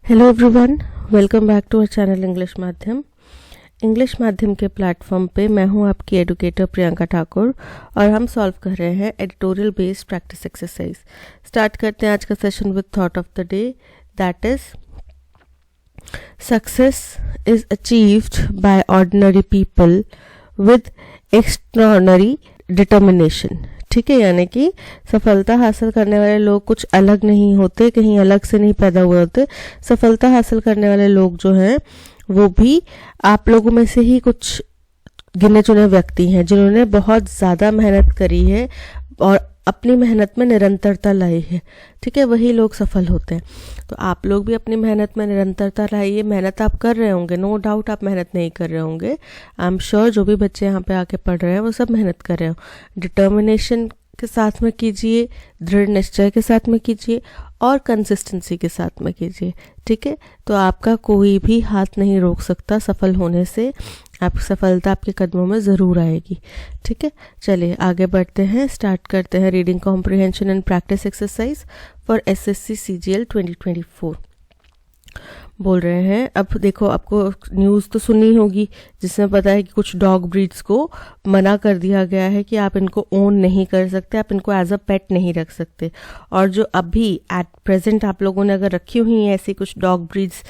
Hello everyone, welcome back to our channel English माध्यम के platform पे मैं हूं आपकी एडुकेटर प्रियंका ठाकुर और हम सॉल्व कर रहे हैं editorial based practice exercise. Start करते हैं आज का session with thought of the day, that is success is achieved by ordinary people with extraordinary determination. ठीक है, यानी कि सफलता हासिल करने वाले लोग कुछ अलग नहीं होते, कहीं अलग से नहीं पैदा हुए होते। सफलता हासिल करने वाले लोग जो हैं वो भी आप लोगों में से ही कुछ गिने चुने व्यक्ति हैं जिन्होंने बहुत ज़्यादा मेहनत करी है और अपनी मेहनत में निरंतरता लाई है। ठीक है, वही लोग सफल होते हैं। तो आप लोग भी अपनी मेहनत में निरंतरता लाइए। मेहनत आप कर रहे होंगे, नो डाउट आप मेहनत नहीं कर रहे होंगे। आई एम श्योर जो भी बच्चे यहाँ पे आके पढ़ रहे हैं वो सब मेहनत कर रहे हो। डिटर्मिनेशन के साथ में कीजिए, दृढ़ निश्चय के साथ में कीजिए और कंसिस्टेंसी के साथ में कीजिए। ठीक है, तो आपका कोई भी हाथ नहीं रोक सकता सफल होने से। आपकी सफलता आपके कदमों में ज़रूर आएगी। ठीक है, चलिए आगे बढ़ते हैं। स्टार्ट करते हैं reading comprehension and practice exercise for SSC CGL 2024। बोल रहे हैं, अब देखो आपको न्यूज़ तो सुनी होगी जिसमें पता है कि कुछ डॉग ब्रीड्स को मना कर दिया गया है कि आप इनको ओन नहीं कर सकते, आप इनको एज अ पेट नहीं रख सकते। और जो अभी एट प्रेजेंट आप लोगों ने अगर रखी हुई हैं ऐसी कुछ डॉग ब्रीड्स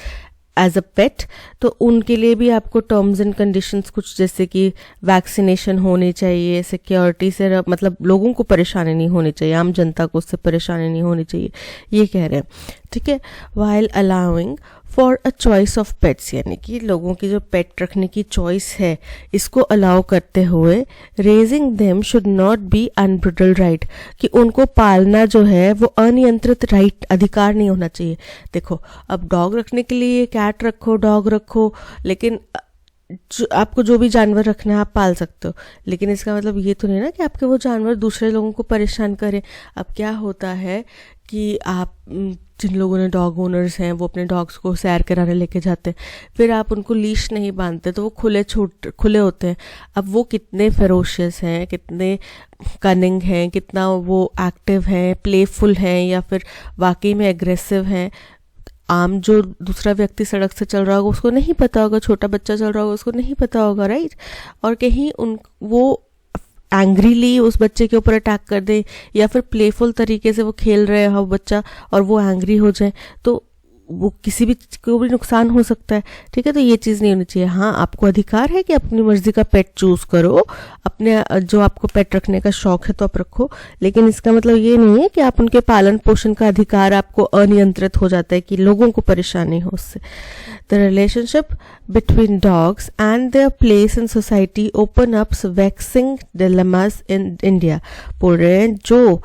एज अ पेट, तो उनके लिए भी आपको टर्म्स एंड कंडीशंस कुछ जैसे कि वैक्सीनेशन होनी चाहिए, सिक्योरिटी से मतलब लोगों को परेशानी नहीं होनी चाहिए, आम जनता को उससे परेशानी नहीं होनी चाहिए, ये कह रहे हैं। ठीक है, while allowing for a choice of pets, यानी कि लोगों की जो पेट रखने की चॉइस है इसको अलाउ करते हुए raising them should not be unbridled right, कि उनको पालना जो है वो अनियंत्रित राइट अधिकार नहीं होना चाहिए। देखो, अब डॉग रखने के लिए कैट रखो, डॉग रखो, लेकिन आपको जो भी जानवर रखना है आप पाल सकते हो, लेकिन इसका मतलब ये तो नहीं ना कि आपके वो जानवर दूसरे लोगों को परेशान करें। अब क्या होता है कि आप जिन लोगों ने डॉग ओनर्स हैं वो अपने डॉग्स को सैर कराने लेके जाते हैं, फिर आप उनको लीश नहीं बांधते तो वो खुले होते हैं। अब वो कितने फेरोशियस हैं, कितने कनिंग हैं, कितना वो एक्टिव हैं, प्लेफुल हैं या फिर वाकई में एग्रेसिव हैं, आम जो दूसरा व्यक्ति सड़क से चल रहा होगा उसको नहीं पता होगा, छोटा बच्चा चल रहा होगा उसको नहीं पता होगा, राइट। और कहीं वो एंग्रीली उस बच्चे के ऊपर अटैक कर दे या फिर प्लेफुल तरीके से वो खेल रहे हो बच्चा और वो एंग्री हो जाए तो वो किसी भी को भी नुकसान हो सकता है। ठीक है, तो ये चीज़ नहीं होनी चाहिए। हाँ, आपको अधिकार है कि अपनी मर्जी का पेट चूज करो, अपने जो आपको पेट रखने का शौक है तो आप रखो, लेकिन इसका मतलब ये नहीं है कि आप उनके पालन पोषण का अधिकार आपको अनियंत्रित हो जाता है कि लोगों को परेशानी हो उससे। The relationship between dogs and their place in society open ups waxing dilemmas in India. बोल रहे हैं जो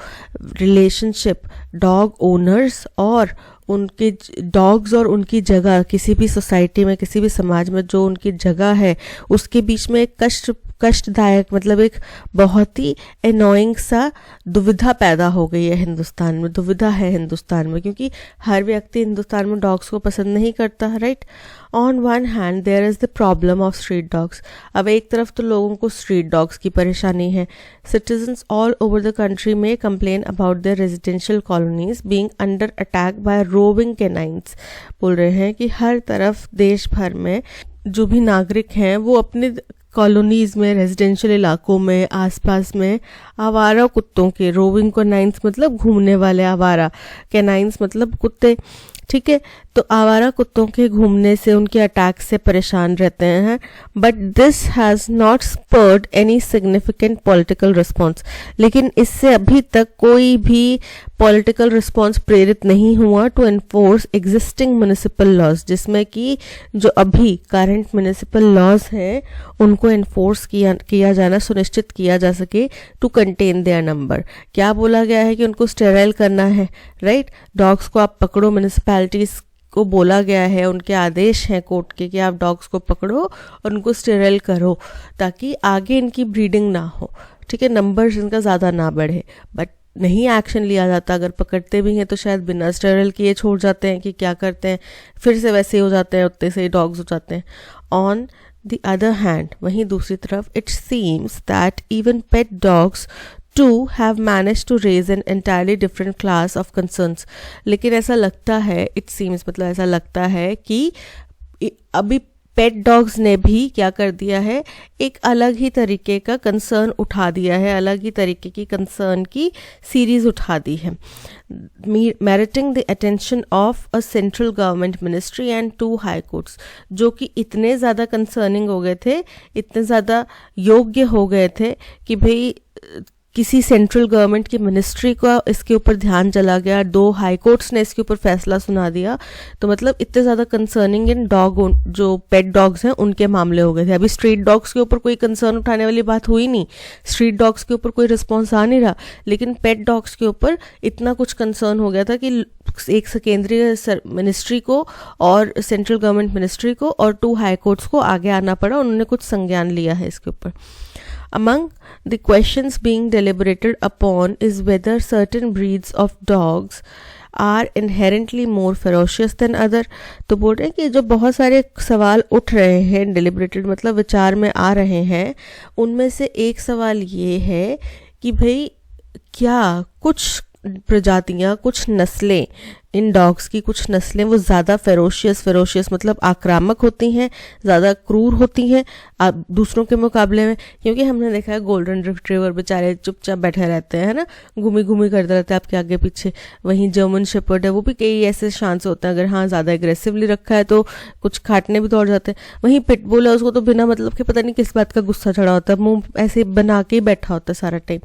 रिलेशनशिप डॉग ओनर्स और उनके डॉग्स और उनकी जगह किसी भी सोसाइटी में, किसी भी समाज में जो उनकी जगह है उसके बीच में एक कष्टदायक मतलब एक बहुत ही एनोइंग सा दुविधा पैदा हो गई है हिंदुस्तान में। दुविधा है हिंदुस्तान में क्योंकि हर व्यक्ति हिंदुस्तान में डॉग्स को पसंद नहीं करता है, right. On one hand there is the problem of street dogs. अब एक तरफ तो लोगों को स्ट्रीट डॉग्स की परेशानी है। Citizens all over the country में complain about their residential colonies being under attack by roving canines. बोल रहे हैं कि हर तरफ देश भर में जो भी नागरिक हैं वो अपने कॉलोनीज में, रेजिडेंशियल इलाकों में, आसपास में आवारा कुत्तों के, रोविंग कैनाइन्स मतलब घूमने वाले आवारा, कैनाइन्स मतलब कुत्ते। ठीक है, तो आवारा कुत्तों के घूमने से, उनके अटैक से परेशान रहते हैं। But this has not spurred any significant political response, लेकिन इससे अभी तक कोई भी पॉलिटिकल रिस्पॉन्स प्रेरित नहीं हुआ to enforce existing municipal laws, जिसमें कि जो अभी करंट म्यूनिसिपल लॉज हैं उनको एनफोर्स किया जाना, सुनिश्चित किया जा सके टू कंटेन देयर नंबर। क्या बोला गया है कि उनको स्टेराइल करना है, राइट। डॉग्स को आप पकड़ो, म्यूनिसिपैलिटीज को बोला गया है, उनके आदेश हैं कोर्ट के कि आप डॉग्स को पकड़ो और उनको स्टेराइल करो ताकि आगे इनकी ब्रीडिंग ना हो। ठीक है, नंबर्स इनका ज़्यादा ना बढ़े, बट नहीं एक्शन लिया जाता। अगर पकड़ते भी हैं तो शायद बिना स्टेराइल किए छोड़ जाते हैं कि क्या करते हैं, फिर से वैसे ही हो जाते हैं, उतने से ही डॉग्स हो जाते हैं। ऑन द अदर हैंड, वहीं दूसरी तरफ, it seems that even pet dogs two have managed to raise an entirely different class of concerns. लेकिन ऐसा लगता है, it seems, मतलब ऐसा लगता है कि अभी पेट डॉग्स ने भी क्या कर दिया है, एक अलग ही तरीके का कंसर्न उठा दिया है, अलग ही तरीके की कंसर्न की सीरीज उठा दी है, meriting the attention of a central government ministry and 2 high courts, जो कि इतने ज़्यादा कंसर्निंग हो गए थे, इतने ज़्यादा योग्य हो गए थे कि भाई किसी सेंट्रल गवर्नमेंट की मिनिस्ट्री का इसके ऊपर ध्यान चला गया, 2 हाई कोर्ट्स ने इसके ऊपर फैसला सुना दिया, तो मतलब इतने ज़्यादा कंसर्निंग इन डॉग, जो पेट डॉग्स हैं उनके मामले हो गए थे. अभी स्ट्रीट डॉग्स के ऊपर कोई कंसर्न उठाने वाली बात हुई नहीं, स्ट्रीट डॉग्स के ऊपर कोई रिस्पॉन्स आ नहीं रहा, लेकिन पेट डॉग्स के ऊपर इतना कुछ कंसर्न हो गया था कि एक केंद्रीय मिनिस्ट्री को और सेंट्रल गवर्नमेंट मिनिस्ट्री को और 2 हाई कोर्ट्स को आगे आना पड़ा, उन्होंने कुछ संज्ञान लिया है इसके ऊपर. Among the questions being deliberated upon is whether certain breeds of dogs are inherently more ferocious than other. तो बोल रहे हैं कि जो बहुत सारे सवाल उठ रहे हैं, deliberated मतलब विचार में आ रहे हैं, उनमें से एक सवाल ये है कि भाई क्या कुछ प्रजातियाँ, कुछ नस्लें, इन डॉग्स की कुछ नस्लें वो ज़्यादा फेरोशियस मतलब आक्रामक होती हैं, ज़्यादा क्रूर होती हैं दूसरों के मुकाबले में. क्योंकि हमने देखा है गोल्डन रिट्रीवर बेचारे चुपचाप बैठे रहते हैं, है ना, घूमी करते रहते हैं आपके आगे पीछे. वहीं जर्मन शेपर्ड है, वो भी कई ऐसे शान से होते हैं, अगर हाँ ज़्यादा एग्रेसिवली रखा है तो कुछ काटने भी दौड़ जाते हैं. वहीं पिटबुल है, उसको तो बिना मतलब के पता नहीं किस बात का गुस्सा चढ़ा होता है, मुंह ऐसे बना के ही बैठा होता है सारा time.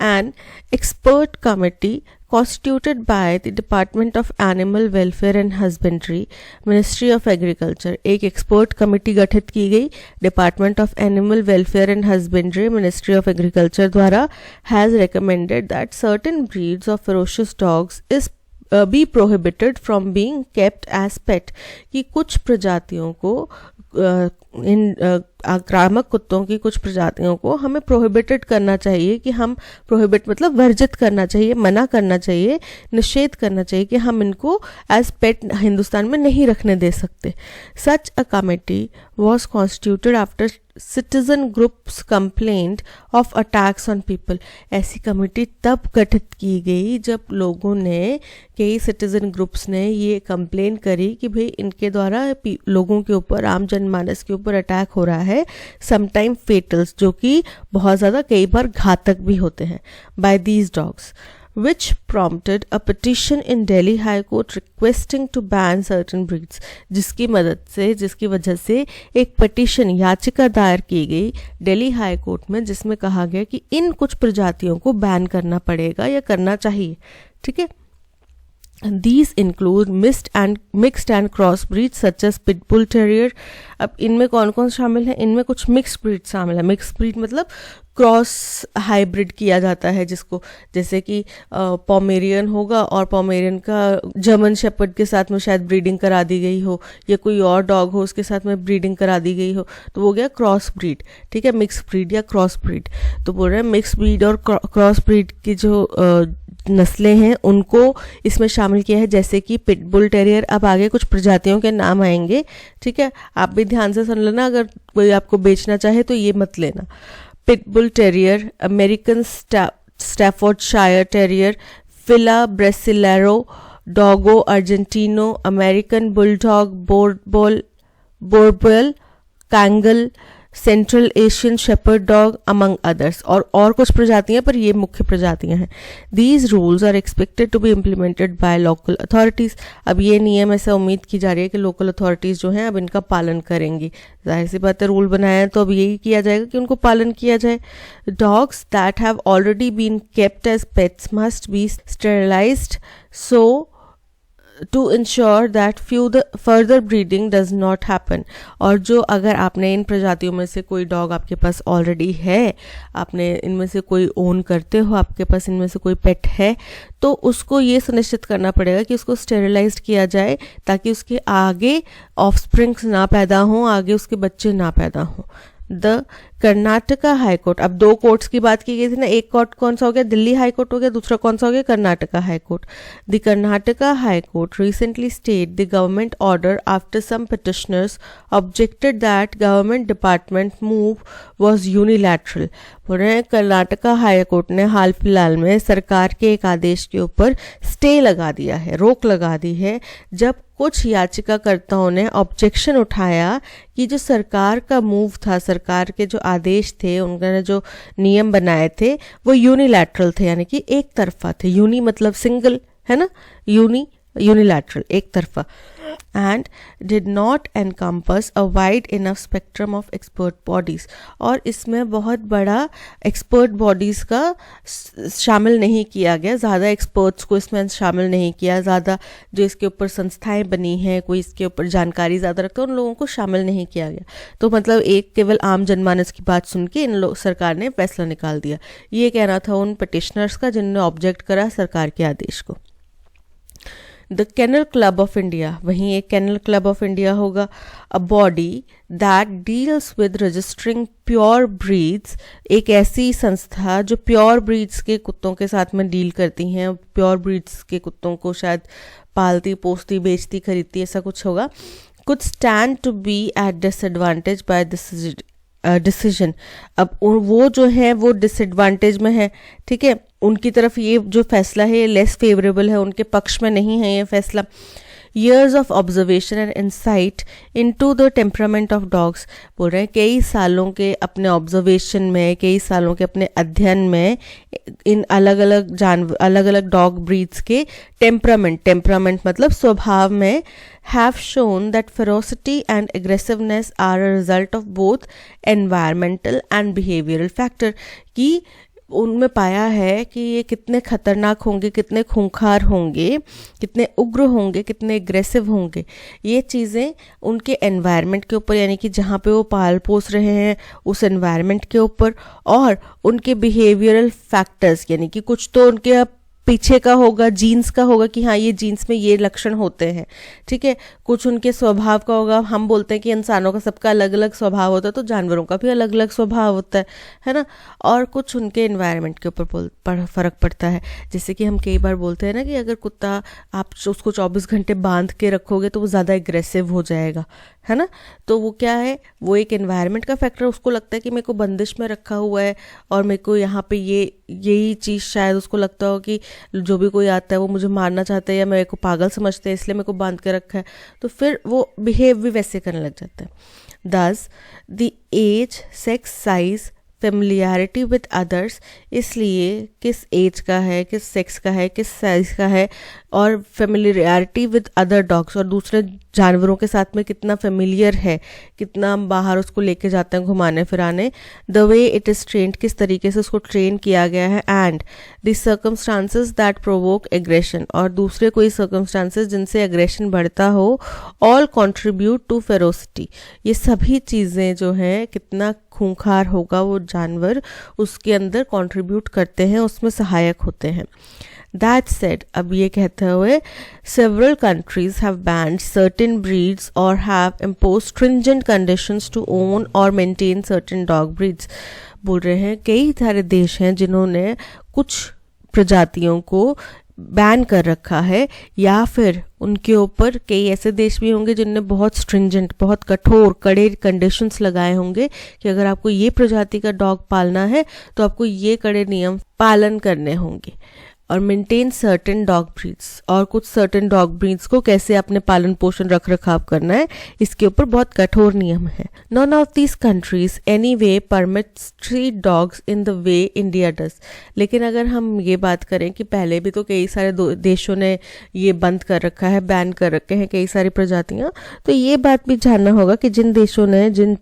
And expert committee constituted by the Department of Animal Welfare and Husbandry, Ministry of Agriculture. एक एक्सपर्ट कमेटी गठित की गई department of animal welfare and husbandry, ministry of agriculture द्वारा, has recommended that certain breeds of ferocious dogs is be prohibited from being kept as pet. कि कुछ प्रजातियों को इन आक्रामक कुत्तों की कुछ प्रजातियों को हमें प्रोहिबिटेड करना चाहिए, कि हम प्रोहिबिट मतलब वर्जित करना चाहिए, मना करना चाहिए, निषेध करना चाहिए कि हम इनको एज पेट हिंदुस्तान में नहीं रखने दे सकते. Such a committee was constituted after citizen groups complaint of attacks on people. ऐसी कमेटी तब गठित की गई जब लोगों ने, कई सिटीजन ग्रुप्स ने ये कंप्लेन करी कि भाई इनके द्वारा लोगों के ऊपर, आम जनमानस के ऊपर अटैक हो रहा है, समटाइम फेटल्स, जो कि बहुत ज़्यादा कई बार घातक भी होते हैं, by these dogs, which prompted a petition in Delhi High Court requesting to ban certain breeds. जिसकी वजह से एक पिटीशन, याचिका दायर की गई दिल्ली हाई कोर्ट में, जिसमें कहा गया कि इन कुछ प्रजातियों को बैन करना पड़ेगा या करना चाहिए. ठीक है. These include mixed and cross breeds such as pitbull terrier. अब इनमें कौन कौन शामिल है? इनमें कुछ मिक्स ब्रीड शामिल है. मिक्स ब्रीड मतलब क्रॉस हाइब्रिड किया जाता है जिसको, जैसे कि पोमेरियन होगा और पोमेरियन का जर्मन शेपर्ड के साथ में शायद ब्रीडिंग करा दी गई हो, या कोई और डॉग हो उसके साथ में ब्रीडिंग करा दी गई हो, तो वो गया क्रॉस ब्रीड. ठीक है, मिक्स ब्रीड या क्रॉस ब्रीड. तो बोल रहे हैं मिक्स ब्रीड और क्रॉस ब्रीड की जो नस्लें हैं उनको इसमें शामिल किया है, जैसे कि पिटबुल टेरियर. अब आगे कुछ प्रजातियों के नाम आएंगे, ठीक है, आप भी ध्यान से सुन लेना, अगर कोई आपको बेचना चाहे तो ये मत लेना. Pitbull terrier, American Staffordshire terrier, Fila Brasileiro, Dogo Argentino, American bulldog, Boerboel, Kangal, central Asian shepherd dog, among others. और कुछ प्रजातियां, पर ये मुख्य प्रजातियां हैं. These rules are expected to be implemented by local authorities. अब ये नियम ऐसा उम्मीद की जा रही है कि लोकल अथॉरिटीज़ जो हैं अब इनका पालन करेंगी. जाहिर सी बात है, रूल बनाया है तो अब यही किया जाएगा कि उनको पालन किया जाए. Dogs that have already been kept as pets must be sterilised so to ensure that further breeding does not happen. और जो अगर आपने इन प्रजातियों में से कोई डॉग आपके पास ऑलरेडी है, आपने इनमें से कोई ओन करते हो, आपके पास इनमें से कोई पेट है, तो उसको ये सुनिश्चित करना पड़ेगा कि उसको स्टेरिलाइज किया जाए ताकि उसके आगे ऑफस्प्रिंग्स ना पैदा हों, आगे उसके बच्चे ना पैदा हों. द कर्नाटका हाई कोर्ट, अब दो कोर्ट्स की बात की गई थी ना, एक कोर्ट कौन सा हो गया, दिल्ली हाई कोर्ट हो गया, दूसरा कौन सा हो गया, Karnataka high court. The Karnataka high court recently stayed the government order after some petitioners objected that government department move was unilateral. बोल रहे हैं कर्नाटका हाई कोर्ट ने हाल फिलहाल में सरकार के एक आदेश के ऊपर स्टे लगा दिया है, रोक लगा दी है, जब कुछ याचिकाकर्ताओं ने ऑब्जेक्शन उठाया कि जो सरकार का मूव था, सरकार के जो आदेश थे, उन्होंने जो नियम बनाए थे वो यूनिलैटरल थे, यानी कि एक तरफा थे. यूनि मतलब सिंगल है ना, यूनिलैटरल एक तरफा. And did not encompass a wide enough spectrum of expert bodies, और इसमें बहुत बड़ा एक्सपर्ट बॉडीज़ का शामिल नहीं किया गया, ज़्यादा एक्सपर्ट्स को इसमें शामिल नहीं किया, ज़्यादा जो इसके ऊपर संस्थाएं बनी हैं, कोई इसके ऊपर जानकारी ज़्यादा रखता है, उन लोगों को शामिल नहीं किया गया. तो मतलब एक केवल आम जनमानस की बात सुन के इन लोग सरकार ने फैसला निकाल दिया. ये कहना था उन पिटिशनर्स का जिन्होंने ऑब्जेक्ट करा सरकार के आदेश को. The kennel club of India, वहीं एक कैनल क्लब ऑफ इंडिया होगा, a body that deals with registering pure breeds, एक ऐसी संस्था जो प्योर ब्रीड्स के कुत्तों के साथ में डील करती हैं, प्योर ब्रीड्स के कुत्तों को शायद पालती पोसती बेचती खरीदती ऐसा कुछ होगा. Could stand to be at disadvantage by this decision. अब वो जो है वो डिसएडवांटेज में है, ठीक है, उनकी तरफ ये जो फैसला है ये लेस फेवरेबल है, उनके पक्ष में नहीं है ये फैसला. years of observation and insight into the temperament of dogs, बोल रहे हैं कई सालों के अपने ऑब्जर्वेशन में, कई सालों के अपने अध्ययन में इन अलग अलग डॉग ब्रीड्स के टेम्परामेंट मतलब स्वभाव में have shown that ferocity and aggressiveness are a result of both environmental and behavioral factor, कि उनमें पाया है कि ये कितने खतरनाक होंगे, कितने खूंखार होंगे, कितने उग्र होंगे, कितने एग्रेसिव होंगे. ये चीज़ें उनके एनवायरनमेंट के ऊपर, यानी कि जहाँ पे वो पाल पोस रहे हैं उस एनवायरनमेंट के ऊपर, और उनके बिहेवियरल फैक्टर्स, यानी कि कुछ तो उनके पीछे का होगा, जीन्स का होगा कि हाँ ये जीन्स में ये लक्षण होते हैं, ठीक है, कुछ उनके स्वभाव का होगा. हम बोलते हैं कि इंसानों का सबका अलग अलग स्वभाव होता है, तो जानवरों का भी अलग अलग स्वभाव होता है ना. और कुछ उनके एनवायरनमेंट के ऊपर फ़र्क पड़ता है. जैसे कि हम कई बार बोलते हैं ना कि अगर कुत्ता आप उसको 24 घंटे बांध के रखोगे तो वो ज़्यादा एग्रेसिव हो जाएगा, है ना. तो वो क्या है, वो एक एनवायरनमेंट का फैक्टर, उसको लगता है कि मेरे को बंदिश में रखा हुआ है और मेरे को यहाँ पे यही चीज़, शायद उसको लगता हो कि जो भी कोई आता है वो मुझे मारना चाहता है या मेरे को पागल समझते हैं इसलिए मेरे को बांध के रखा है, तो फिर वो बिहेव भी वैसे करने लग जाता है. Thus the age, sex, size, familiarity with others, इसलिए किस एज का है, किस सेक्स का है, किस साइज का है, और फेमिलियरिटी विद अदर डॉग्स, और दूसरे जानवरों के साथ में कितना फेमिलियर है, कितना बाहर उसको लेके जाते हैं घुमाने फिराने, the way it is trained, किस तरीके से उसको ट्रेन किया गया है, and the circumstances that provoke aggression, और दूसरे कोई सर्कमस्टांसेस जिनसे एग्रेशन बढ़ता हो, ऑल कॉन्ट्रीब्यूट टू फेरोसिटी. ये सभी चीज़ें जो हैं, कितना खूंखार होगा वो जानवर, उसके अंदर कंट्रीब्यूट करते हैं, उसमें सहायक होते हैं. That said, अब ये कहते हुए several countries have banned certain breeds or have imposed stringent conditions to own or maintain certain dog breeds. बोल रहे हैं कई सारे देश हैं जिन्होंने कुछ प्रजातियों को बैन कर रखा है, या फिर उनके ऊपर कई ऐसे देश भी होंगे जिनने बहुत स्ट्रिंजेंट, बहुत कठोर कड़े कंडीशंस लगाए होंगे कि अगर आपको ये प्रजाति का डॉग पालना है तो आपको ये कड़े नियम पालन करने होंगे. और मेंटेन सर्टेन डॉग ब्रीड्स, और कुछ सर्टेन डॉग ब्रीड्स को कैसे अपने पालन पोषण रख रखाव करना है, इसके ऊपर बहुत कठोर नियम है. None of these countries any way permit street dogs in the way India does. लेकिन अगर हम ये बात करें कि पहले भी तो कई सारे देशों ने ये बंद कर रखा है, बैन कर रखे हैं कई सारी प्रजातियाँ, तो ये बात भी जानना होगा कि जिन देशों ने, जिन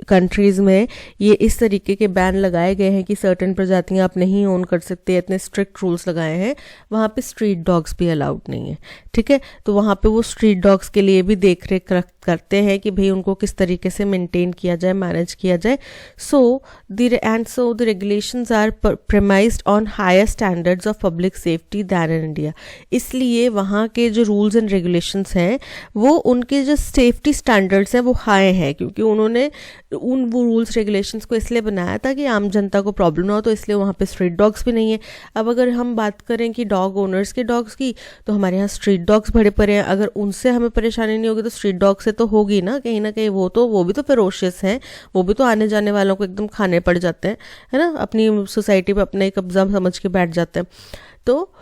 कंट्रीज़ में ये इस तरीके के बैन लगाए गए हैं कि सर्टेन प्रजातियां आप नहीं ओन कर सकते, इतने स्ट्रिक्ट रूल्स लगाए हैं, वहाँ पे स्ट्रीट डॉग्स भी अलाउड नहीं है, ठीक है. तो वहाँ पे वो स्ट्रीट डॉग्स के लिए भी देख रेख करते हैं कि भाई उनको किस तरीके से मेंटेन किया जाए, मैनेज किया जाए. So the regulations are premised on higher standards of public safety than in India. इसलिए वहाँ के जो रूल्स एंड रेगुलेशंस हैं वो उनके जो सेफ्टी स्टैंडर्ड्स हैं वो हाई हैं, क्योंकि उन्होंने वो रूल्स रेगुलेशंस को इसलिए बनाया था कि आम जनता को प्रॉब्लम ना हो, तो इसलिए वहाँ पे स्ट्रीट डॉग्स भी नहीं है। अब अगर हम बात करें कि डॉग ओनर्स के डॉग्स की, तो हमारे यहाँ स्ट्रीट डॉग्स बड़े पड़े हैं। अगर उनसे हमें परेशानी नहीं होगी तो स्ट्रीट डॉग से तो होगी ना कहीं वो भी तो फेरोशियस हैं, वो भी तो आने जाने वालों को एकदम खाने पड़ जाते हैं, है ना, अपनी सोसाइटी पे अपना कब्जा समझ के बैठ जाते हैं। तो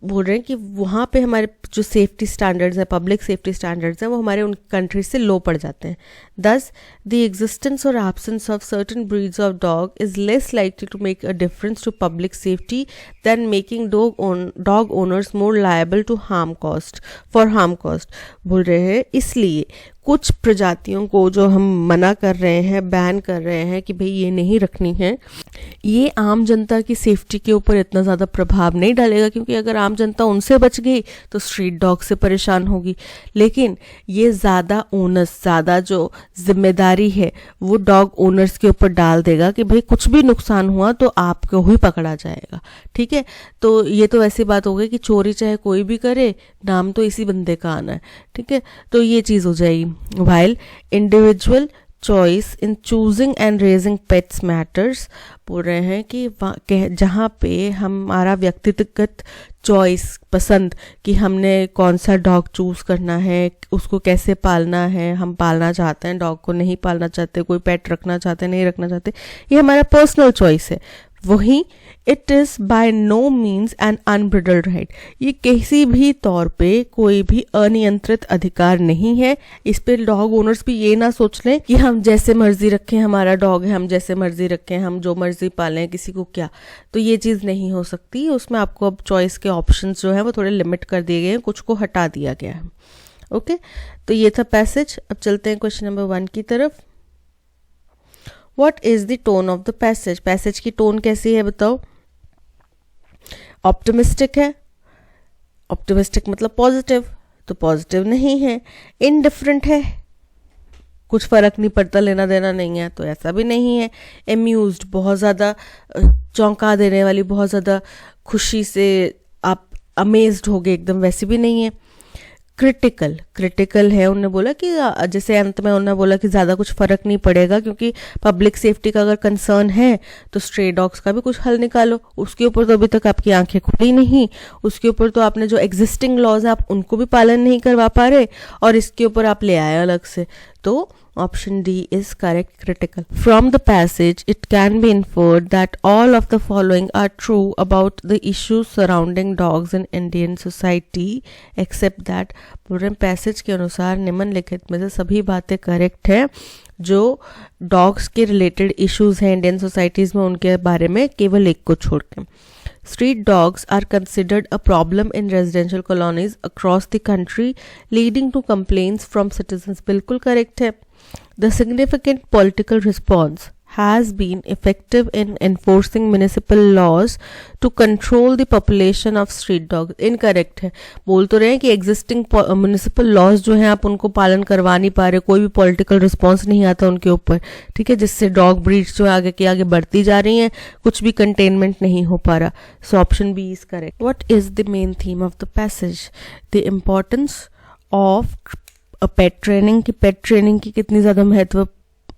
बोल रहे हैं कि वहाँ पे हमारे जो सेफ्टी स्टैंडर्ड्स हैं, पब्लिक सेफ्टी स्टैंडर्ड्स हैं, वो हमारे उन कंट्रीज से लो पड़ जाते हैं। दस द एग्जिस्टेंस और absence of certain breeds of dog is less likely to make a difference to public safety than making dog owners more liable to harm cost. बोल रहे हैं इसलिए कुछ प्रजातियों को जो हम मना कर रहे हैं, बैन कर रहे हैं कि भाई ये नहीं रखनी है, ये आम जनता की सेफ्टी के ऊपर इतना ज़्यादा प्रभाव नहीं डालेगा, क्योंकि अगर आम जनता उनसे बच गई तो स्ट्रीट डॉग से परेशान होगी। लेकिन ये ज़्यादा जो जिम्मेदारी है वो डॉग ओनर्स के ऊपर डाल देगा कि भाई कुछ भी नुकसान हुआ तो आपको ही पकड़ा जाएगा। ठीक है, तो ये तो ऐसी बात हो गई कि चोरी चाहे कोई भी करे, नाम तो इसी बंदे का आना है। ठीक है, तो ये चीज़ हो जाएगी। While individual choice in choosing and raising pets matters, बोल रहे हैं कि जहाँ पे हमारा व्यक्तिगत चॉइस, पसंद, कि हमने कौन सा डॉग चूज़ करना है, उसको कैसे पालना है, हम पालना चाहते हैं डॉग को, नहीं पालना चाहते, कोई पेट रखना चाहते, नहीं रखना चाहते, ये हमारा पर्सनल चॉइस है। वहीं it is by no means an unbridled right, ये किसी भी तौर पे कोई भी अनियंत्रित अधिकार नहीं है। इस पे डॉग ओनर्स भी ये ना सोच लें कि हम जैसे मर्जी रखें, हमारा डॉग है, हम जैसे मर्जी रखें, हम जो मर्जी पालें, किसी को क्या, तो ये चीज़ नहीं हो सकती। उसमें आपको अब चॉइस के ऑप्शंस जो है वो थोड़े लिमिट कर दिए गए हैं, कुछ को हटा दिया गया है। ओके, तो ये था पैसेज। अब चलते हैं क्वेश्चन नंबर 1 की तरफ। What is the tone of the passage? Passage की टोन कैसी है बताओ। ऑप्टिमिस्टिक है, ऑप्टिमिस्टिक मतलब पॉजिटिव, तो पॉजिटिव नहीं है। इनडिफरेंट है, कुछ फर्क नहीं पड़ता, लेना देना नहीं है, तो ऐसा भी नहीं है। एम्यूज्ड, बहुत ज़्यादा चौंका देने वाली, बहुत ज़्यादा खुशी से आप अमेज्ड हो गए एकदम, वैसे भी नहीं है। क्रिटिकल है, उन्होंने बोला कि जैसे अंत में उन्होंने बोला कि ज़्यादा कुछ फ़र्क नहीं पड़ेगा, क्योंकि पब्लिक सेफ्टी का अगर कंसर्न है तो स्ट्रे डॉग्स का भी कुछ हल निकालो। उसके ऊपर तो अभी तक आपकी आंखें खुली नहीं, उसके ऊपर तो आपने जो एग्जिस्टिंग लॉज है आप उनको भी पालन नहीं करवा पा रहे, और इसके ऊपर आप ले आए अलग से। तो option D is correct, critical. From the passage, it can be inferred that all of the following are true about the issues surrounding dogs in Indian society, except that पूरे पैसेज के अनुसार निम्नलिखित में से सभी बातें करेक्ट हैं जो डॉग्स के रिलेटेड इश्यूज हैं इंडियन सोसाइटीज़ में, उनके बारे में, केवल एक को छोड़ के। Street dogs are considered a problem in residential colonies across the country, leading to complaints from citizens. बिल्कुल करेक्ट है। The significant political response has been effective in enforcing municipal laws to control the population of street dogs. Incorrect है, बोल तो रहे हैं कि existing municipal laws जो हैं आप उनको पालन करवा नहीं पा रहे, कोई भी political response नहीं आता उनके ऊपर, ठीक है, जिससे dog breeds जो आगे के आगे बढ़ती जा रही हैं, कुछ भी containment नहीं हो पा रहा। So option B is correct. What is the main theme of the passage? The importance of pet training की, पेट ट्रेनिंग की कितनी ज़्यादा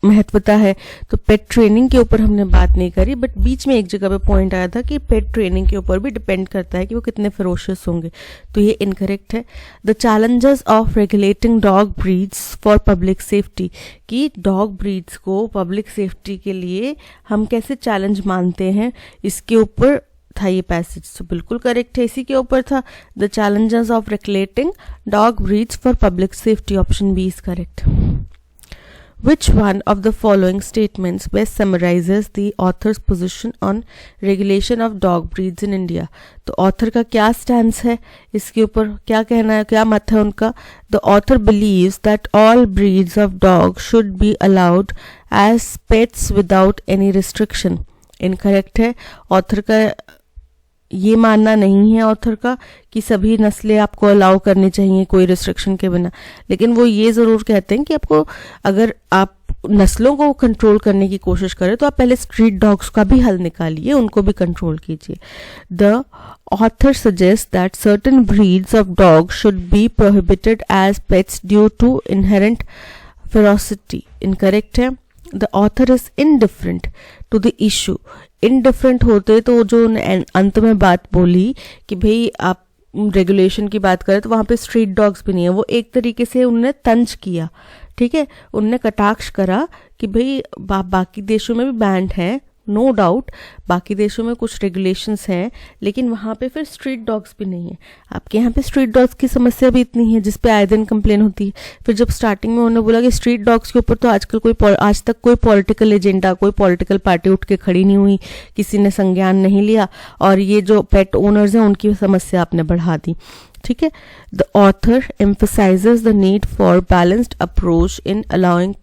महत्वता है, तो पेट ट्रेनिंग के ऊपर हमने बात नहीं करी, बट बीच में एक जगह पे पॉइंट आया था कि पेट ट्रेनिंग के ऊपर भी डिपेंड करता है कि वो कितने फेरोशियस होंगे, तो ये इनकरेक्ट है। The challenges of regulating dog breeds for public safety, कि डॉग ब्रीड्स को पब्लिक सेफ्टी के लिए हम कैसे चैलेंज मानते हैं, इसके ऊपर था ये पैसेज, तो बिल्कुल करेक्ट है, इसी के ऊपर था। The challenges of regulating dog breeds for public safety, option B is correct. Which one of the following statements best summarizes the author's position on regulation of dog breeds in India? तो author का क्या stance है, इसके ऊपर क्या कहना है, क्या मत है उनका? The author believes that all breeds of dogs should be allowed as pets without any restriction. Incorrect है, author का ये मानना नहीं है ऑथर का कि सभी नस्लें आपको अलाउ करनी चाहिए कोई रिस्ट्रिक्शन के बिना, लेकिन वो ये ज़रूर कहते हैं कि आपको, अगर आप नस्लों को कंट्रोल करने की कोशिश करें तो आप पहले स्ट्रीट डॉग्स का भी हल निकालिए, उनको भी कंट्रोल कीजिए। The author suggest that certain breeds of dog should be prohibited as pets due to inherent ferocity. Incorrect है, the author is indifferent to the issue. Indifferent होते तो जो अंत में बात बोली कि भाई आप रेगुलेशन की बात करें तो वहाँ पे स्ट्रीट डॉग्स भी नहीं है, वो एक तरीके से उनने तंज किया, ठीक है, उनने कटाक्ष करा कि भाई बाकी देशों में भी बैंड है, नो डाउट बाकी देशों में कुछ रेगुलेशंस हैं, लेकिन वहाँ पे फिर स्ट्रीट डॉग्स भी नहीं है। आपके यहाँ पे स्ट्रीट डॉग्स की समस्या भी इतनी है जिस पे आए दिन कंप्लेन होती है। फिर जब स्टार्टिंग में उन्होंने बोला कि स्ट्रीट डॉग्स के ऊपर तो आजकल आज तक कोई पॉलिटिकल एजेंडा, कोई पॉलिटिकल पार्टी उठ के खड़ी नहीं हुई, किसी ने संज्ञान नहीं लिया, और ये जो पेट ओनर्स हैं उनकी समस्या आपने बढ़ा दी, ठीक है। The author emphasizes the need for balanced approach in allowing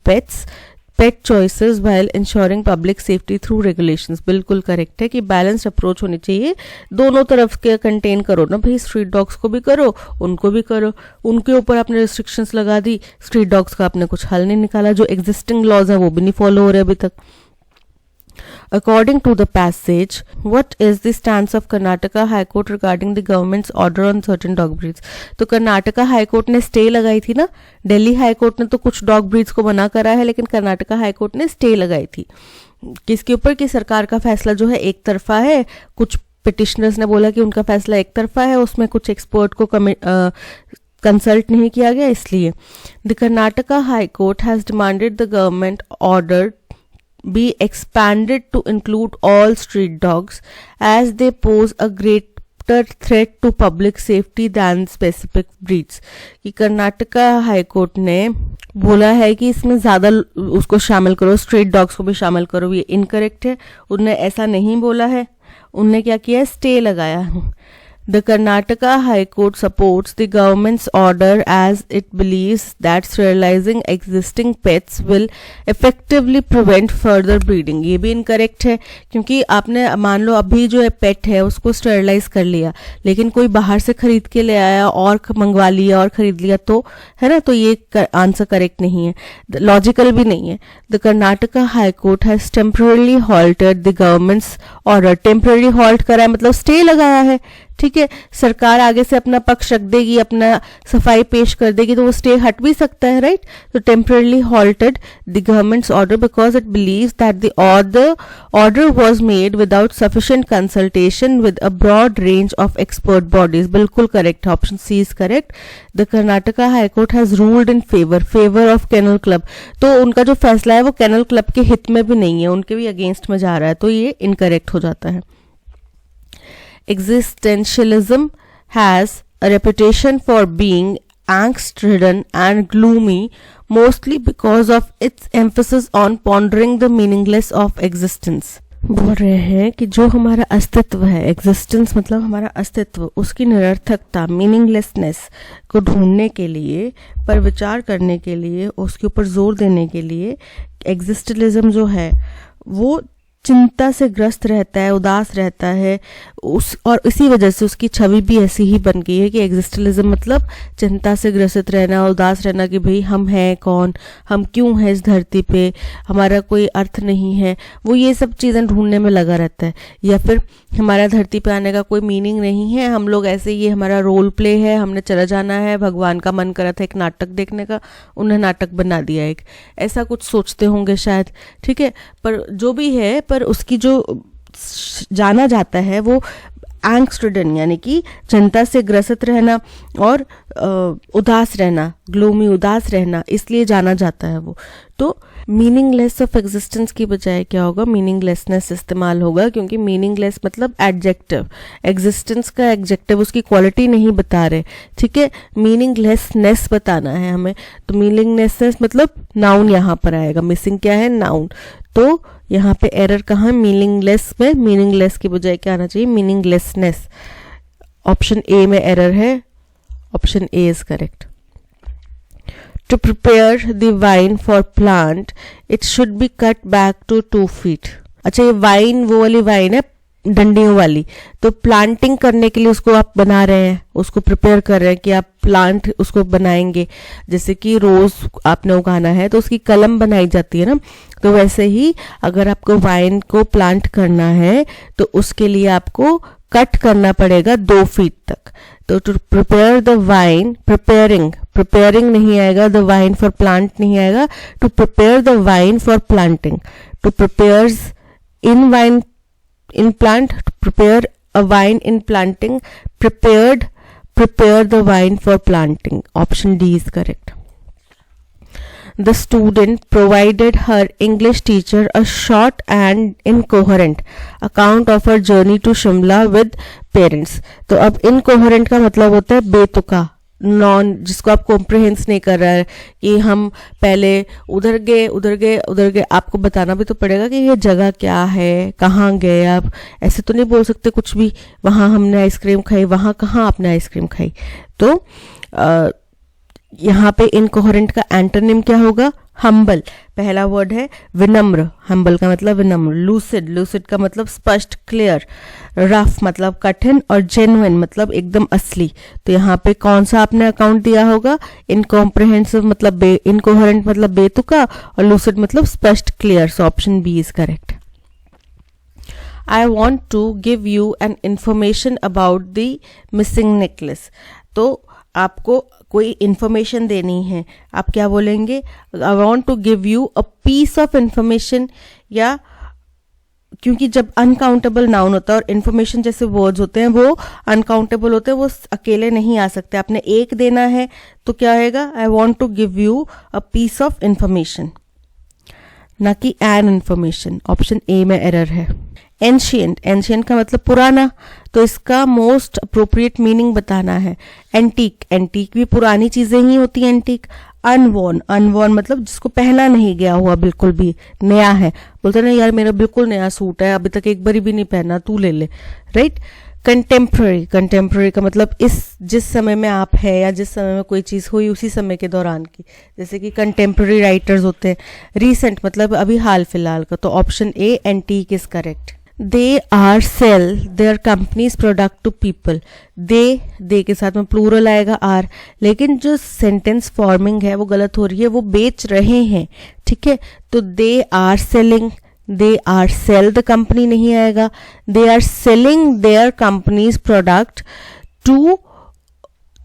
pet choices while ensuring public safety through regulations। बिल्कुल करेक्ट है कि बैलेंस्ड अप्रोच होनी चाहिए, दोनों तरफ के कंटेन करो ना भाई, स्ट्रीट डॉग्स को भी करो, उनको भी करो। उनके ऊपर आपने रिस्ट्रिक्शंस लगा दी, स्ट्रीट डॉग्स का आपने कुछ हल नहीं निकाला, जो एग्जिस्टिंग लॉज है वो भी नहीं फॉलो हो रहे अभी तक। According to the passage, what is the stance of Karnataka High Court regarding the government's order on certain dog breeds? तो कर्नाटका हाई कोर्ट ने स्टे लगाई थी ना, दिल्ली हाई कोर्ट ने तो कुछ डॉग ब्रीड्स को मना करा है, लेकिन कर्नाटका हाई कोर्ट ने स्टे लगाई थी किसके ऊपर कि सरकार का फैसला जो है एक तरफा है। कुछ पिटिशनर्स ने बोला कि उनका फैसला एक तरफा है, उसमें कुछ एक्सपर्ट को कंसल्ट नहीं किया गया, इसलिए the Karnataka high court has demanded the government order be expanded to include all street dogs as they pose a greater threat to public safety than specific breeds। कि कर्नाटका हाई कोर्ट ने बोला है कि इसमें ज़्यादा उसको शामिल करो, स्ट्रीट डॉग्स को भी शामिल करो, ये इनकरेक्ट है। उनने ऐसा नहीं बोला है, उनने क्या किया है, स्टे लगाया है। The Karnataka High Court supports the government's order as it believes that sterilizing existing pets will effectively prevent further breeding। ये भी इनकरेक्ट है, क्योंकि आपने मान लो अभी जो है पेट है उसको स्टेरिलाइज कर लिया, लेकिन कोई बाहर से खरीद के ले आया और मंगवा लिया और खरीद लिया, तो है ना, तो ये आंसर करेक्ट नहीं है, लॉजिकल भी नहीं है। The Karnataka high court has temporary halted the government's order. Temporary halt करा है मतलब स्टे लगाया है, ठीक है। सरकार आगे से अपना पक्ष रख देगी, अपना सफाई पेश कर देगी, तो वो स्टे हट भी सकता है, राइट। तो temporarily halted the government's order because it believes that the order was made without sufficient consultation with a broad range of expert bodies. बिल्कुल correct, option C is correct. The Karnataka high court has ruled in favour of kennel club. तो उनका जो फैसला है वो kennel club के हित में भी नहीं है, उनके भी अगेंस्ट में जा रहा है, तो ये इनकरेक्ट हो जाता है। Existentialism has a reputation for being angst-ridden and gloomy, mostly because of its emphasis on pondering the meaningless of existence। बोल रहे हैं कि जो हमारा अस्तित्व है, एग्जिस्टेंस मतलब हमारा अस्तित्व, उसकी निरर्थकता, मीनिंगलेसनेस को ढूंढने के लिए, पर विचार करने के लिए, उसके ऊपर जोर देने के लिए एग्जिस्टलिज्म जो है वो चिंता से ग्रस्त रहता है, उदास रहता है, और इसी वजह से उसकी छवि भी ऐसी ही बन गई है कि एग्जिस्टलिज्म मतलब चिंता से ग्रसित रहना, उदास रहना कि भाई हम हैं कौन, हम क्यों हैं इस धरती पे, हमारा कोई अर्थ नहीं है, वो ये सब चीज़ें ढूंढने में लगा रहता है। या फिर हमारा धरती पे आने का कोई मीनिंग नहीं है, हम लोग ऐसे, ये हमारा रोल प्ले है, हमने चला जाना है, भगवान का मन करा था एक नाटक देखने का, उन्हें नाटक बना दिया एक, ऐसा कुछ सोचते होंगे शायद, ठीक है। पर जो भी है, पर उसकी जो जाना जाता है वो एंग्स्ट-रिडन यानी कि चिंता से ग्रसित रहना और उदास रहना, ग्लोमी, उदास रहना, इसलिए जाना जाता है वो। तो मीनिंगलेस ऑफ एग्जिस्टेंस की बजाय क्या होगा, मीनिंगलेसनेस इस्तेमाल होगा, क्योंकि मीनिंगलेस मतलब एडजेक्टिव, एग्जिस्टेंस का एडजेक्टिव उसकी क्वालिटी नहीं बता रहे, ठीक है, मीनिंगलेसनेस बताना है हमें। तो मीनिंगलेसनेस मतलब नाउन यहाँ पर आएगा, मिसिंग क्या है, नाउन। तो यहाँ पे एरर कहाँ, मीनिंगलेस में, मीनिंगलेस की बजाय क्या आना चाहिए, मीनिंगलेसनेस। ऑप्शन ए में एरर है, option A is correct. To prepare the vine for plant, it should be cut back to 2 feet। अच्छा, ये वाइन वो वाली वाइन है डंडियों वाली, तो प्लांटिंग करने के लिए उसको आप बना रहे हैं, उसको प्रिपेयर कर रहे हैं कि आप प्लांट उसको बनाएंगे। जैसे कि रोज आपने उगाना है तो उसकी कलम बनाई जाती है ना, तो वैसे ही अगर आपको वाइन को प्लांट करना है तो उसके लिए आपको कट करना पड़ेगा 2 फीट तक। तो to prepare the wine, preparing नहीं आएगा, द वाइन फॉर प्लांट नहीं आएगा, to prepare the wine for planting, to prepares in wine in plant, to prepare a wine in planting, prepare the wine for planting. Option D is correct. The student provided her English teacher a short and incoherent account of her journey to Shimla with parents. तो अब incoherent का मतलब होता है बेतुका, जिसको आप कॉम्प्रिहेंस नहीं कर रहा है कि हम पहले उधर गए, आपको बताना भी तो पड़ेगा कि ये जगह क्या है, कहाँ गए आप, ऐसे तो नहीं बोल सकते कुछ भी, वहाँ हमने आइसक्रीम खाई, वहाँ कहाँ आपने आइसक्रीम खाई। तो यहाँ पे इनकोहेरेंट का एंटोनिम क्या होगा? हम्बल। पहला वर्ड है विनम्र, हम्बल का मतलब विनम्र। लूसिड का मतलब स्पष्ट, क्लियर। रफ मतलब कठिन, और जेन्युइन मतलब एकदम असली। तो यहाँ पे कौन सा आपने अकाउंट दिया होगा? इनकॉम्प्रिहेंसिव मतलब इनकोहेरेंट मतलब बेतुका, और लूसिड मतलब स्पष्ट, clear. So option B is correct. I want to give you an information about the missing necklace. तो आपको कोई इंफॉर्मेशन देनी है, आप क्या बोलेंगे? I want to give you a piece of information, या क्योंकि जब अनकाउंटेबल नाउन होता है और इंफॉर्मेशन जैसे वर्ड्स होते हैं वो अनकाउंटेबल होते हैं, वो अकेले नहीं आ सकते। आपने एक देना है तो क्या होगा? I want to give you a piece of information, ना कि एन इंफॉर्मेशन। ऑप्शन ए में एरर है। एंशियंट का मतलब पुराना, तो इसका मोस्ट अप्रोप्रिएट मीनिंग बताना है। एंटीक भी पुरानी चीजें ही होती हैं एंटीक। अनवॉर्न मतलब जिसको पहना नहीं गया हुआ, बिल्कुल भी नया है। बोलते ना यार मेरा बिल्कुल नया सूट है, अभी तक एक बारी भी नहीं पहना, तू ले ले, राइट। कंटेम्प्रेरी का मतलब जिस समय में आप है या जिस समय में कोई चीज हुई उसी समय के दौरान की, जैसे कि कंटेम्प्रेरी राइटर्स होते हैं। रीसेंट मतलब अभी हाल फिलहाल का। तो option A antique is correct. They are sell their company's product to people. दे के साथ में प्लूरल आएगा आर, लेकिन जो सेंटेंस फॉर्मिंग है वो गलत हो रही है, वो बेच रहे हैं, ठीक है। तो they are selling, they are sell the company नहीं आएगा, they are selling their companies product to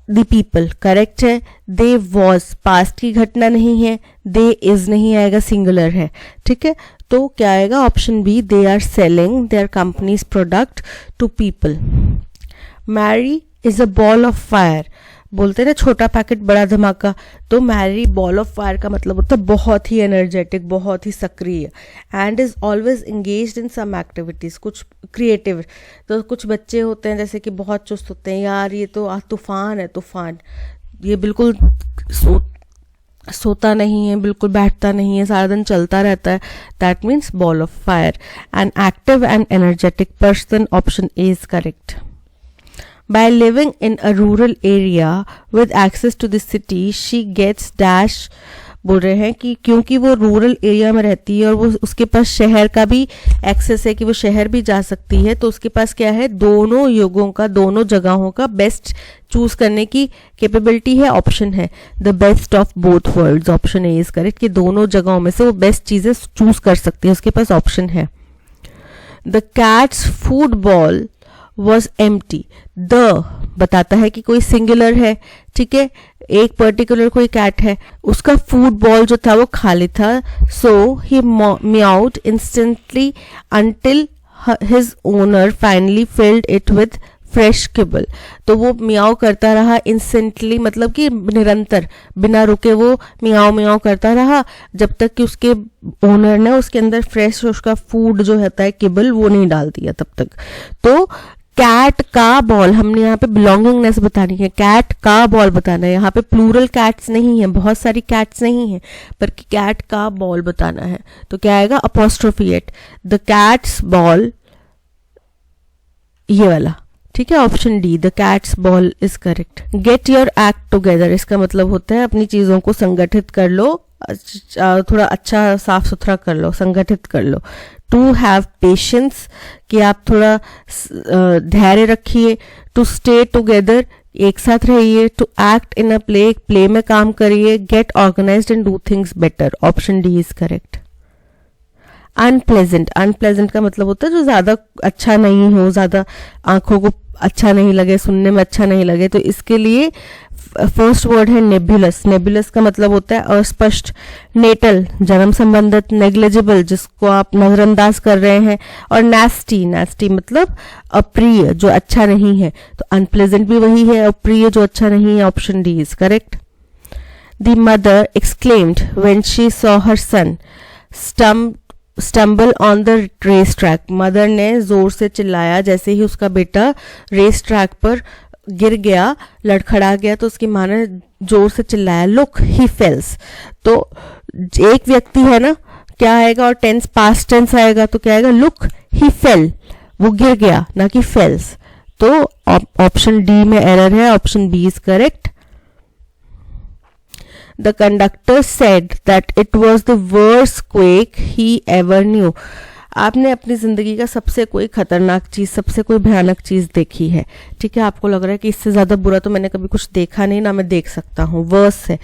the people, correct है। दे वॉज पास्ट की घटना नहीं है, दे इज नहीं आएगा, सिंगुलर है, ठीक है। तो क्या आएगा? Option B, they are selling their companies product to people. Mary is a ball of fire, बोलते हैं ना छोटा पैकेट बड़ा धमाका। तो मैरी बॉल ऑफ फायर का मतलब होता है बहुत ही एनर्जेटिक, बहुत ही सक्रिय। And is always engaged in some activities, कुछ क्रिएटिव। तो कुछ बच्चे होते हैं जैसे कि बहुत चुस्त होते हैं, यार ये तो आज तूफान है, तूफान, ये बिल्कुल सोता नहीं है, बिल्कुल बैठता नहीं है, सारा दिन चलता रहता है। That means ball of fire. An active and energetic person, option A is correct. By living in a rural area with access to the city, she gets dash, बोल रहे हैं कि क्योंकि वो रूरल एरिया में रहती है और वो उसके पास शहर का भी एक्सेस है कि वो शहर भी जा सकती है, तो उसके पास क्या है? दोनों युगों का, दोनों जगहों का बेस्ट चूज करने की कैपेबिलिटी है। ऑप्शन है the best of both worlds, option A is correct, कि दोनों जगहों में से वो बेस्ट चीजें चूज कर सकती है, उसके पास ऑप्शन है। The cats food ball was empty, the बताता है कि कोई सिंगुलर है, ठीक है, एक पर्टिकुलर कोई कैट है, उसका फूड बॉल जो था वो खाली था। So he meowed instantly until his owner finally filled it with fresh kibble. तो वो मियाओ करता रहा इंस्टेंटली, मतलब कि निरंतर, बिना रुके वो मियाओ मियाओ करता रहा जब तक कि उसके ओनर ने उसके अंदर फ्रेश उसका फूड जो होता है किबल वो नहीं डाल दिया तब तक। तो कैट का बॉल, हमने यहाँ पे बिलोंगिंगनेस बतानी है, कैट का बॉल बताना है। यहाँ पे प्लूरल कैट्स नहीं है, बहुत सारी कैट्स नहीं है, पर कैट का बॉल बताना है। तो क्या आएगा? Apostrophe at, the cat's ball, ये वाला, ठीक है। Option D, the cat's ball is correct. Get your act together, इसका मतलब होता है अपनी चीजों को संगठित कर लो, थोड़ा अच्छा साफ सुथरा कर लो, संगठित कर लो। टू हैव पेशेंस, कि आप थोड़ा धैर्य रखिए। टू स्टे टुगेदर, एक साथ रहिए। To act in a play, play में काम करिए। Get organised and do things better, option D is correct. Unpleasant का मतलब होता है जो ज्यादा अच्छा नहीं हो, ज्यादा अच्छा नहीं लगे, सुनने में अच्छा नहीं लगे, तो इसके लिए फर्स्ट वर्ड है नेबुलस। नेबुलस का मतलब होता है अस्पष्ट, नेटल जन्म संबंधित, नेग्लिजिबल जिसको आप नजरअंदाज कर रहे हैं, और नास्टी, नास्टी मतलब अप्रिय जो अच्छा नहीं है, तो अनप्लेजेंट भी वही है, अप्रिय जो अच्छा नहीं है। Option D is correct. The mother exclaimed when she saw her son stumble on the race track. Mother ने जोर से चिल्लाया जैसे ही उसका बेटा रेस ट्रैक पर गिर गया, लड़खड़ा गया, तो उसकी माँ ने जोर से चिल्लाया लुक ही फेल्स। तो एक व्यक्ति है ना, क्या आएगा, और टेंस पास्ट टेंस आएगा, तो क्या आएगा, लुक ही फेल, वो गिर गया, ना कि फेल्स। तो ऑप्शन डी में एरर है, option B is correct. The conductor said that it was the worst quake he ever knew. आपने अपनी जिंदगी का सबसे कोई खतरनाक चीज, सबसे कोई भयानक चीज देखी है, ठीक है, आपको लग रहा है कि इससे ज्यादा बुरा तो मैंने कभी कुछ देखा नहीं, ना मैं देख सकता हूँ, वर्स है।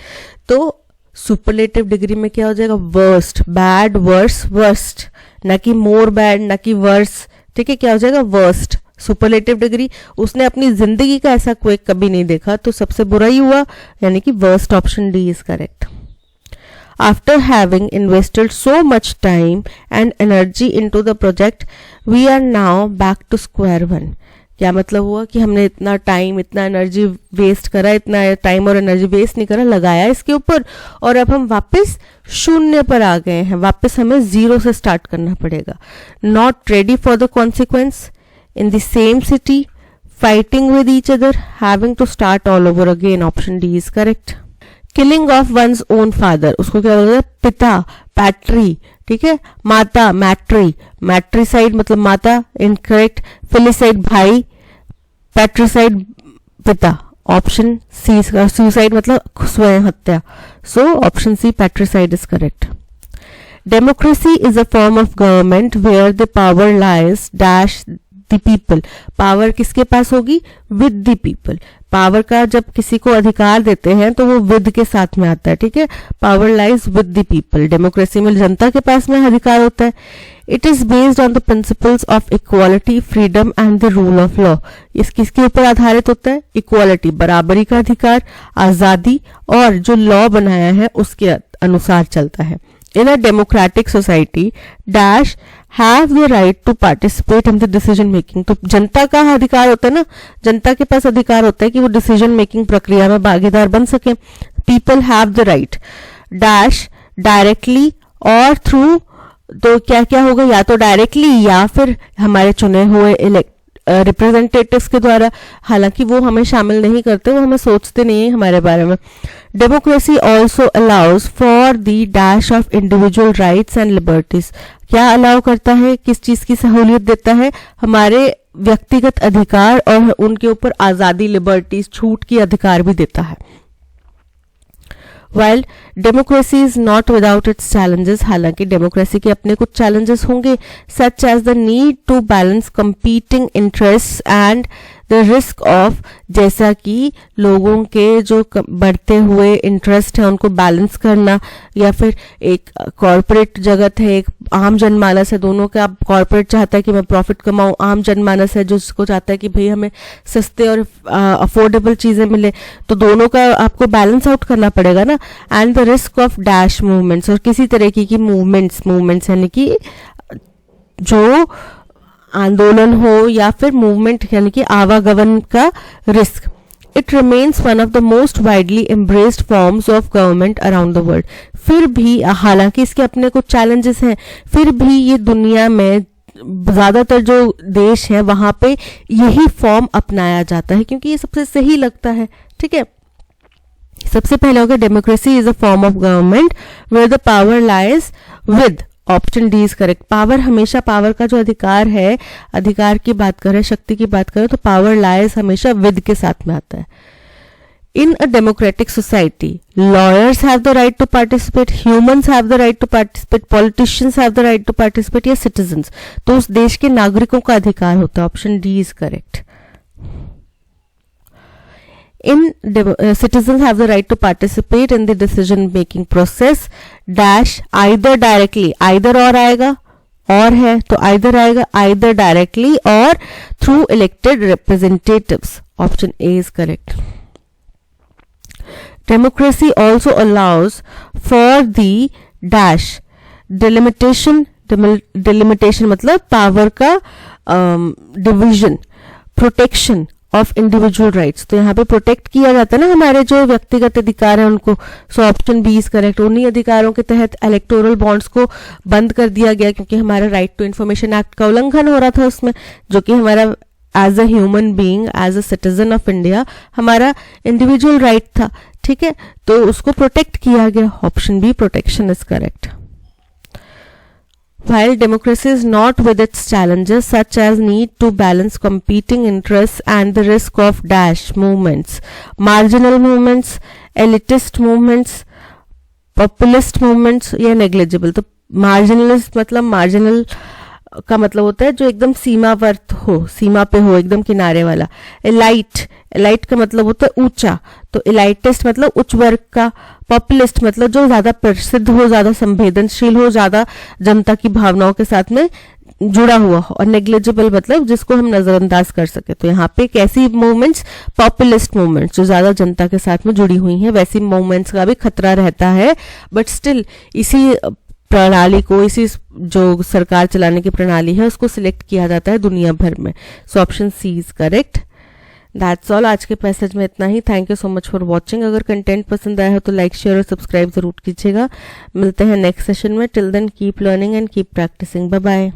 तो सुपरलेटिव डिग्री में क्या हो जाएगा, वर्स्ट, बैड, वर्स, वर्स्ट, ना कि मोर बैड, ना कि वर्स, ठीक है, क्या हो जाएगा, वर्स्ट। सुपरलेटिव डिग्री, उसने अपनी जिंदगी का ऐसा कोई कभी नहीं देखा, तो सबसे बुरा ही हुआ, यानी कि worst. Option D is correct. After having invested so much time and energy into the project we are now back to square one. क्या मतलब हुआ कि हमने इतना टाइम, इतना एनर्जी वेस्ट करा, इतना टाइम और एनर्जी वेस्ट नहीं करा, लगाया इसके ऊपर, और अब हम वापस शून्य पर आ गए हैं, वापस हमें जीरो से स्टार्ट करना पड़ेगा। Not ready for the consequence, in the same city, fighting with each other, having to start all over again. Option D is correct. Killing of one's own father, उसको क्या बोलते हैं, पिता, पैट्री, ठीक है, माता, मैट्री, मैट्रीसाइड मतलब माता, इनकरेक्ट, फिलिसाइड भाई, पैट्रीसाइड पिता। ऑप्शन सी, सुसाइड मतलब स्वयं हत्या, so option C patricide is correct. Democracy is a form of government where the power lies dash the people. Power किसके पास होगी, विद द पीपल। पावर का जब किसी को अधिकार देते हैं तो वो विद के साथ में आता है, ठीक है, power lies with the people. Democracy में जनता के पास में अधिकार होता है। It is based on the principles of equality, freedom and the rule of law. इस किसके ऊपर आधारित होता है, इक्वालिटी, बराबरी का अधिकार, आजादी, और जो लॉ बनाया है उसके अनुसार चलता है। In a democratic society, dash have the right to participate in the decision making. तो जनता का अधिकार होता है ना, जनता के पास अधिकार होता है कि वो डिसीजन मेकिंग प्रक्रिया में भागीदार बन सके। People have the right, dash directly और through, तो क्या क्या होगा, या तो डायरेक्टली या फिर हमारे चुने हुए रिप्रेजेंटेटिव्स के द्वारा, हालांकि वो हमें शामिल नहीं करते, वो हमें सोचते नहीं है हमारे बारे में। Democracy also allows for the dash of individual rights and liberties. क्या अलाउ करता है, किस चीज की सहूलियत देता है, हमारे व्यक्तिगत अधिकार और उनके ऊपर आजादी, लिबर्टीज, छूट की अधिकार भी देता है। While democracy is not without its challenges, हालांकि डेमोक्रेसी के अपने कुछ challenges होंगे, such as the need to balance competing interests and the risk of, जैसा कि लोगों के जो बढ़ते हुए इंटरेस्ट है उनको बैलेंस करना, या फिर एक कॉरपोरेट जगत है, एक आम जनमानस है, दोनों का कॉरपोरेट चाहता है कि मैं प्रॉफिट कमाऊं, आम जनमानस है जो उसको चाहता है कि भाई हमें सस्ते और अफोर्डेबल चीजें मिले, तो दोनों का आपको बैलेंस आउट करना पड़ेगा ना। And the risk of dash movements, और किसी तरीके की मूवमेंट्स यानी कि जो आंदोलन हो या फिर मूवमेंट यानी कि आवागमन का risk. It remains one of the most widely embraced forms of government around the world. फिर भी हालांकि इसके अपने कुछ चैलेंजेस हैं, फिर भी ये दुनिया में ज्यादातर जो देश है वहां पे यही फॉर्म अपनाया जाता है क्योंकि ये सबसे सही लगता है, ठीक है। सबसे पहले होगा democracy is a form of government where the power lies with, option D is correct. Power हमेशा, पावर का जो अधिकार है, अधिकार की बात करें, शक्ति की बात करें, तो पावर लाइज हमेशा विद के साथ में आता है। In a democratic society lawyers have the right to participate, humans have the right to participate, politicians have the right to participate, या सिटीजन्स, तो उस देश के नागरिकों का अधिकार होता है। Option D is correct. Citizens have the right to participate in the decision making process dash either directly, either और आएगा, और है तो आइदर आएगा, आइदर डायरेक्टली और through elected representatives. Option A is correct. Democracy also allows for the dash delimitation, delimitation मतलब power का division, protection of individual rights. तो यहाँ पे प्रोटेक्ट किया जाता है ना हमारे जो व्यक्तिगत अधिकार है उनको। So option B is correct. उन्हीं अधिकारों के तहत इलेक्टोरल बॉन्ड्स को बंद कर दिया गया क्योंकि हमारा राइट टू इन्फॉर्मेशन एक्ट का उल्लंघन हो रहा था उसमें, जो कि हमारा as a human being, as a citizen of India हमारा इंडिविजुअल राइट था। ठीक है, तो उसको प्रोटेक्ट किया गया। Option B protection is correct. While democracy is not with its challenges such as need to balance competing interests and the risk of dash movements, marginal movements, elitist movements, populist movements या negligible। तो marginalist मतलब marginal का मतलब होता है जो एकदम सीमावर्त हो, सीमा पे हो, एकदम किनारे वाला। एलाइट, एलाइट का मतलब होता है ऊंचा, तो एलाइटिस्ट मतलब उच्च वर्ग का। पॉपुलिस्ट मतलब जो ज्यादा प्रसिद्ध हो, ज्यादा संवेदनशील हो, ज्यादा जनता की भावनाओं के साथ में जुड़ा हुआ हो। और नेग्लिजिबल मतलब जिसको हम नजरअंदाज कर सके। तो यहाँ पे कैसी मूवमेंट्स, पॉपुलिस्ट मूवमेंट्स जो ज्यादा जनता के साथ में जुड़ी हुई हैं, वैसी मूवमेंट्स का भी खतरा रहता है। बट स्टिल इसी प्रणाली को, इसी जो सरकार चलाने की प्रणाली है उसको सिलेक्ट किया जाता है दुनिया भर में। So option C is correct. That's all. आज के पैसेज में इतना ही। Thank you so much for watching. अगर कंटेंट पसंद आया हो तो लाइक, शेयर और सब्सक्राइब जरूर कीजिएगा। मिलते हैं नेक्स्ट सेशन में। Till then keep learning and keep practising. Bye bye.